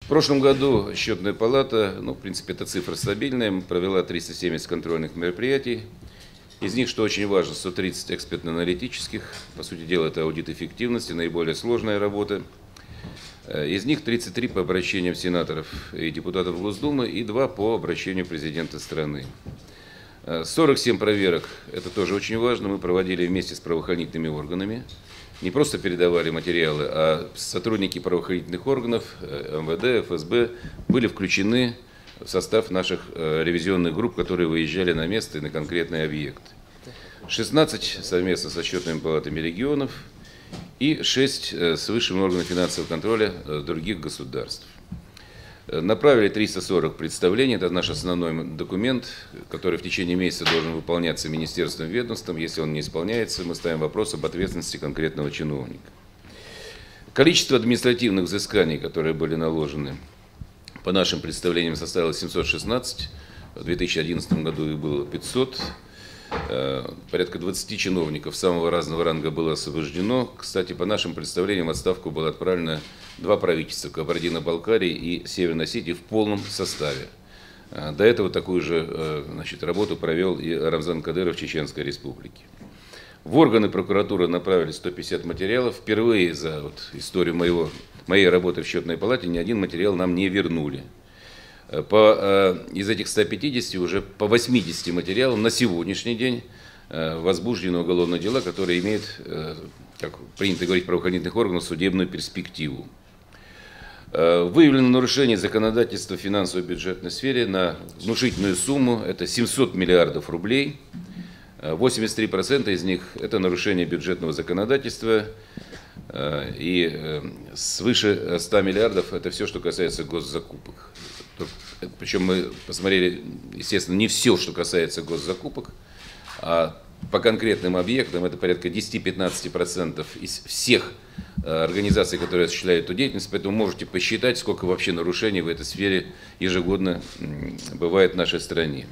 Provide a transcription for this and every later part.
В прошлом году счетная палата, в принципе, эта цифра стабильная, провела 370 контрольных мероприятий. Из них, что очень важно, 130 экспертно-аналитических. По сути дела, это аудит эффективности, наиболее сложная работа. Из них 33 по обращениям сенаторов и депутатов Госдумы и 2 по обращению президента страны. 47 проверок, это тоже очень важно, мы проводили вместе с правоохранительными органами. Не просто передавали материалы, а сотрудники правоохранительных органов, МВД, ФСБ были включены в состав наших ревизионных групп, которые выезжали на место и на конкретные объекты. 16 совместно со счетными палатами регионов и 6 с высшими органами финансового контроля других государств. Направили 340 представлений, это наш основной документ, который в течение месяца должен выполняться министерством, ведомством. Если он не исполняется, мы ставим вопрос об ответственности конкретного чиновника. Количество административных взысканий, которые были наложены, по нашим представлениям составило 716, в 2011 году их было 500. Порядка 20 чиновников самого разного ранга было освобождено. Кстати, по нашим представлениям, в отставку было отправлено 2 правительства, Кабардино-Балкарии и Северной Осетии, в полном составе. До этого такую же работу провел и Рамзан Кадыров в Чеченской Республике. В органы прокуратуры направили 150 материалов. Впервые за историю моей работы в счетной палате ни один материал нам не вернули. Из этих 150 уже по 80 материалам на сегодняшний день возбуждены уголовные дела, которые имеют, как принято говорить в правоохранительных органах, судебную перспективу. Выявлено нарушение законодательства в финансово-бюджетной сфере на внушительную сумму, это 700 миллиардов рублей. 83% из них это нарушение бюджетного законодательства, и свыше 100 миллиардов это все, что касается госзакупок. Причем мы посмотрели, естественно, не все, что касается госзакупок, а по конкретным объектам это порядка 10-15% из всех организаций, которые осуществляют эту деятельность, поэтому можете посчитать, сколько вообще нарушений в этой сфере ежегодно бывает в нашей стране.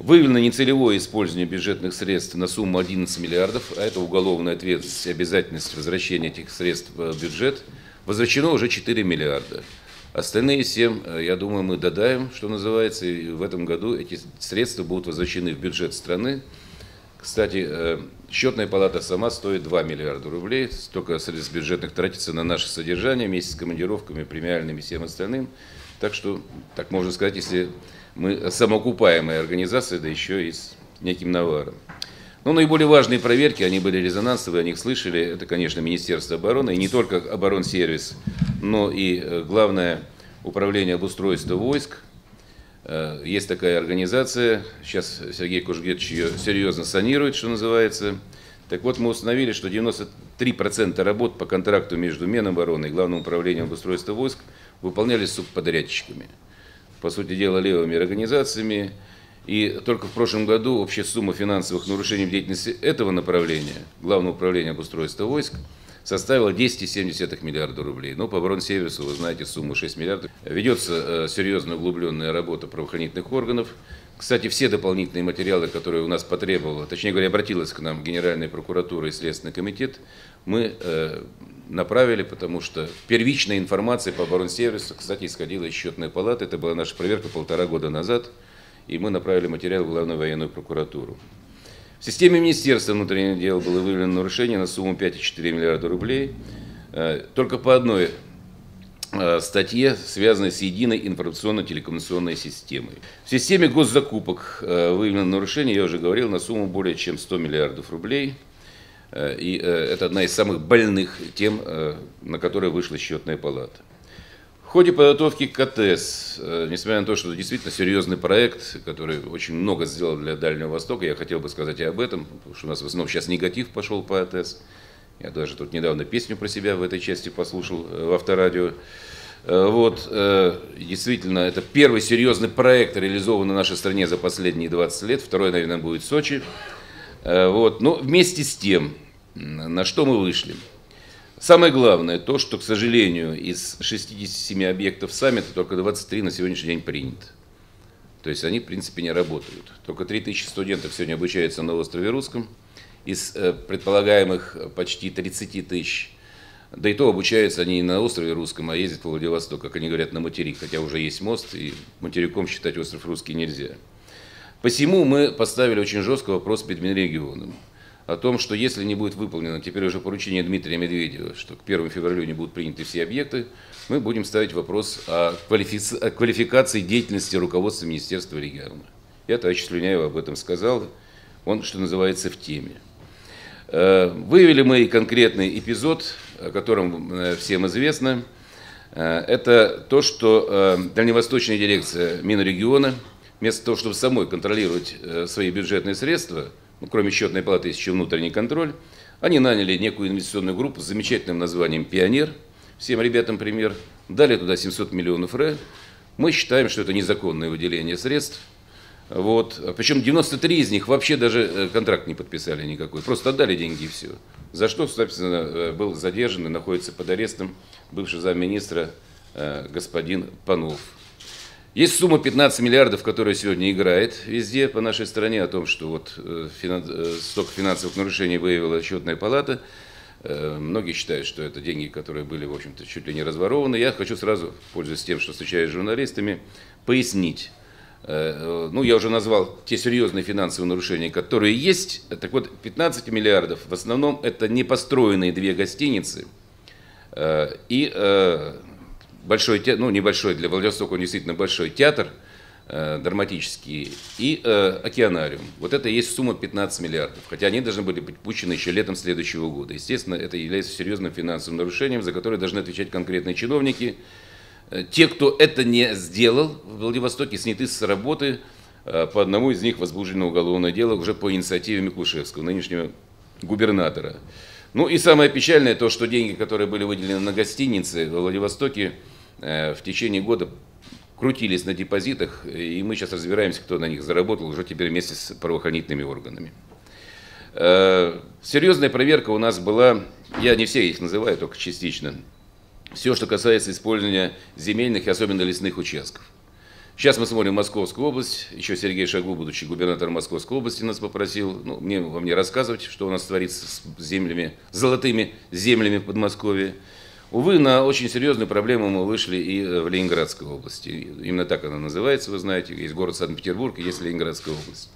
Выявлено нецелевое использование бюджетных средств на сумму 11 миллиардов, а это уголовная ответственность и обязательность возвращения этих средств в бюджет. Возвращено уже 4 миллиарда. Остальные 7, я думаю, мы додаем, что называется, и в этом году эти средства будут возвращены в бюджет страны. Кстати, счетная палата сама стоит 2 миллиарда рублей, столько средств бюджетных тратится на наше содержание вместе с командировками, премиальными и всем остальным. Так что, так можно сказать, если мы самоокупаемая организация, да еще и с неким наваром. Но наиболее важные проверки, они были резонансовые, вы о них слышали, это, конечно, Министерство обороны, и не только оборонсервис, но и Главное управление обустройства войск. Есть такая организация, сейчас Сергей Кужугетович ее серьезно санирует, что называется. Так вот, мы установили, что 93% работ по контракту между Минобороны и Главным управлением обустройства войск выполнялись субподрядчиками. По сути дела, левыми организациями. И только в прошлом году общая сумма финансовых нарушений в деятельности этого направления, Главного управления обустройства войск, составила 10,7 миллиарда рублей. Но по оборонсервису, вы знаете, сумму 6 миллиардов. Ведется серьезная углубленная работа правоохранительных органов. Кстати, все дополнительные материалы, которые у нас потребовала, точнее говоря, обратилась к нам Генеральная прокуратура и Следственный комитет, мы направили, потому что первичная информация по оборонсервису, кстати, исходила из счетной палаты. Это была наша проверка 1,5 года назад. И мы направили материал в Главную военную прокуратуру. В системе Министерства внутренних дел было выявлено нарушение на сумму 5,4 миллиарда рублей. Только по одной статье, связанной с единой информационно-телекоммуникационной системой. В системе госзакупок выявлено нарушение, я уже говорил, на сумму более чем 100 миллиардов рублей. И это одна из самых больных тем, на которые вышла счетная палата. В ходе подготовки к КТС, несмотря на то, что это действительно серьезный проект, который очень много сделал для Дальнего Востока, я хотел бы сказать и об этом, потому что у нас в основном сейчас негатив пошел по АТС. Я даже тут недавно песню про себя в этой части послушал в авторадио. Действительно, это первый серьезный проект, реализованный в нашей стране за последние 20 лет. Второй, наверное, будет в Сочи. Но вместе с тем, на что мы вышли. Самое главное то, что, к сожалению, из 67 объектов саммита только 23 на сегодняшний день принято. То есть они, в принципе, не работают. Только 3000 студентов сегодня обучаются на острове Русском. Из предполагаемых почти 30 тысяч Да и то обучаются они не на острове Русском, а ездят в Владивосток, как они говорят, на материк, хотя уже есть мост, и материком считать остров Русский нельзя. Посему мы поставили очень жесткий вопрос перед Минрегионом о том, что если не будет выполнено теперь уже поручение Дмитрия Медведева, что к 1 февраля не будут приняты все объекты, мы будем ставить вопрос о квалификации деятельности руководства Министерства региона. Я, товарищ Слюняев об этом сказал, он, что называется, в теме. Выявили мы и конкретный эпизод, о котором всем известно. Это то, что Дальневосточная дирекция Минрегиона, вместо того, чтобы самой контролировать свои бюджетные средства, ну, кроме счетной палаты есть еще внутренний контроль, они наняли некую инвестиционную группу с замечательным названием «Пионер». Всем ребятам пример. Дали туда 700 миллионов ре. Мы считаем, что это незаконное выделение средств. Вот. Причем 93 из них вообще даже контракт не подписали никакой. Просто отдали деньги и все. За что, собственно, был задержан и находится под арестом бывший замминистра господин Панов. Есть сумма 15 миллиардов, которая сегодня играет везде по нашей стране, о том, что вот столько финансовых нарушений выявила счетная палата. Многие считают, что это деньги, которые были, в общем-то, чуть ли не разворованы. Я хочу сразу, пользуясь тем, что встречаюсь с журналистами, пояснить. Ну, я уже назвал те серьезные финансовые нарушения, которые есть. Так вот, 15 миллиардов, в основном, это непостроенные 2 гостиницы и большой театр, ну, небольшой, для Владивостока он действительно большой театр драматический и океанариум. Вот это и есть сумма 15 миллиардов, хотя они должны были быть пущены еще летом следующего года. Естественно, это является серьезным финансовым нарушением, за которое должны отвечать конкретные чиновники. Те, кто это не сделал в Владивостоке, сняты с работы. По одному из них возбуждено уголовное дело уже по инициативе Миклушевского, нынешнего губернатора. Ну и самое печальное то, что деньги, которые были выделены на гостиницы в Владивостоке, в течение года крутились на депозитах, и мы сейчас разбираемся, кто на них заработал, уже теперь вместе с правоохранительными органами. Серьезная проверка у нас была, я не все их называю, только частично. Все, что касается использования земельных и особенно лесных участков. Сейчас мы смотрим Московскую область. Еще Сергей Шойгу, будучи губернатором Московской области, нас попросил вам не рассказывать, что у нас творится с землями, золотыми землями в Подмосковье. Увы, на очень серьезную проблему мы вышли и в Ленинградской области. Именно так она называется, вы знаете. Есть город Санкт-Петербург и есть Ленинградская область.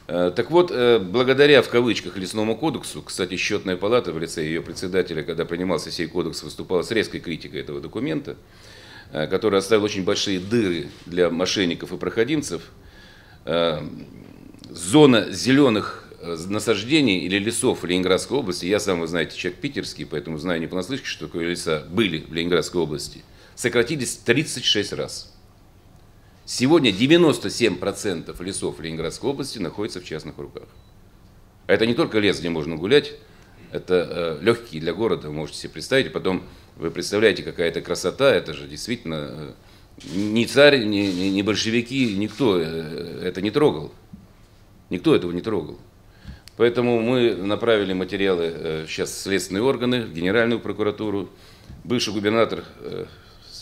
Так вот, благодаря, в кавычках, лесному кодексу, кстати, счетная палата в лице ее председателя, когда принимался сей кодекс, выступала с резкой критикой этого документа, который оставил очень большие дыры для мошенников и проходимцев. Зона зеленых насаждений или лесов в Ленинградской области, я сам, вы знаете, человек питерский, поэтому знаю не понаслышке, что такое леса были в Ленинградской области, сократились 36 раз. Сегодня 97% лесов Ленинградской области находятся в частных руках. А это не только лес, где можно гулять, это легкий для города, вы можете себе представить. И потом вы представляете, какая это красота, это же действительно ни царь, ни большевики, никто это не трогал. Никто этого не трогал. Поэтому мы направили материалы сейчас в следственные органы, в Генеральную прокуратуру. Бывший губернатор,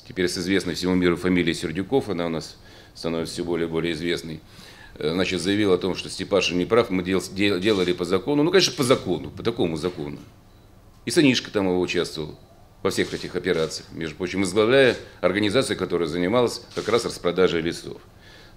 теперь с известной всему миру фамилией Сердюков, она у нас становится все более и более известной, значит, заявил о том, что Степашин не прав, мы делали по закону. Ну, конечно, по закону, по такому закону. И сынишка там его участвовал во всех этих операциях, между прочим, возглавляя организацию, которая занималась как раз распродажей лесов.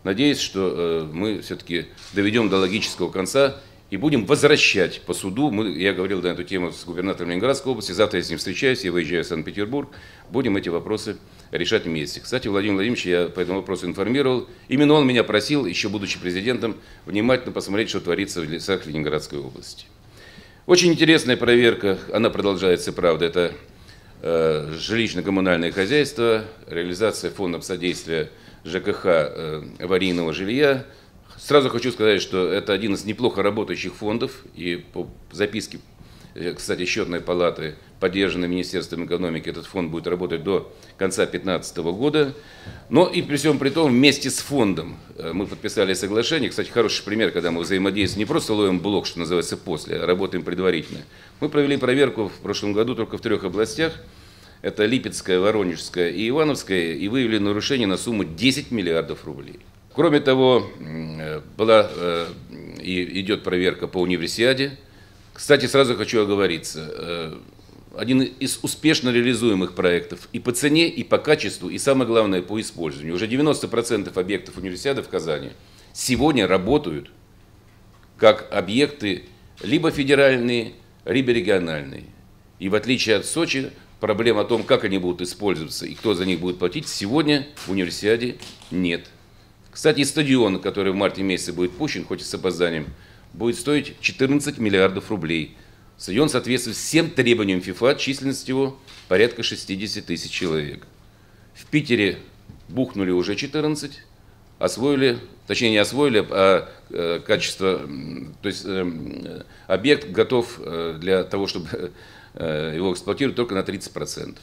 Надеюсь, что мы все-таки доведем до логического конца и будем возвращать по суду. Я говорил на эту тему с губернатором Ленинградской области, завтра я с ним встречаюсь, я выезжаю в Санкт-Петербург, будем эти вопросы решать вместе. Кстати, Владимир Владимирович, я по этому вопросу информировал, именно он меня просил, еще будучи президентом, внимательно посмотреть, что творится в лесах Ленинградской области. Очень интересная проверка, она продолжается, правда, это жилищно-коммунальное хозяйство, реализация фондов содействия ЖКХ аварийного жилья. Сразу хочу сказать, что это один из неплохо работающих фондов, и по записке, кстати, счетной палаты, поддержанной Министерством экономики, этот фонд будет работать до конца 2015 года. Но и при всем при том, вместе с фондом мы подписали соглашение. Кстати, хороший пример, когда мы взаимодействуем, не просто ловим блок, что называется, после, а работаем предварительно. Мы провели проверку в прошлом году только в 3 областях. Это Липецкая, Воронежская и Ивановская, и выявили нарушения на сумму 10 миллиардов рублей. Кроме того, была и идет проверка по универсиаде. Кстати, сразу хочу оговориться. один из успешно реализуемых проектов и по цене, и по качеству, и самое главное по использованию. Уже 90% объектов универсиады в Казани сегодня работают как объекты либо федеральные, либо региональные. И в отличие от Сочи, проблем о том, как они будут использоваться и кто за них будет платить, сегодня в универсиаде нет. Кстати, стадион, который в марте месяце будет пущен, хоть и с опозданием, будет стоить 14 миллиардов рублей. Стадион соответствует всем требованиям ФИФА, численность его порядка 60 тысяч человек. В Питере бухнули уже 14, освоили, точнее не освоили, а качество, то есть объект готов для того, чтобы его эксплуатировать только на 30%.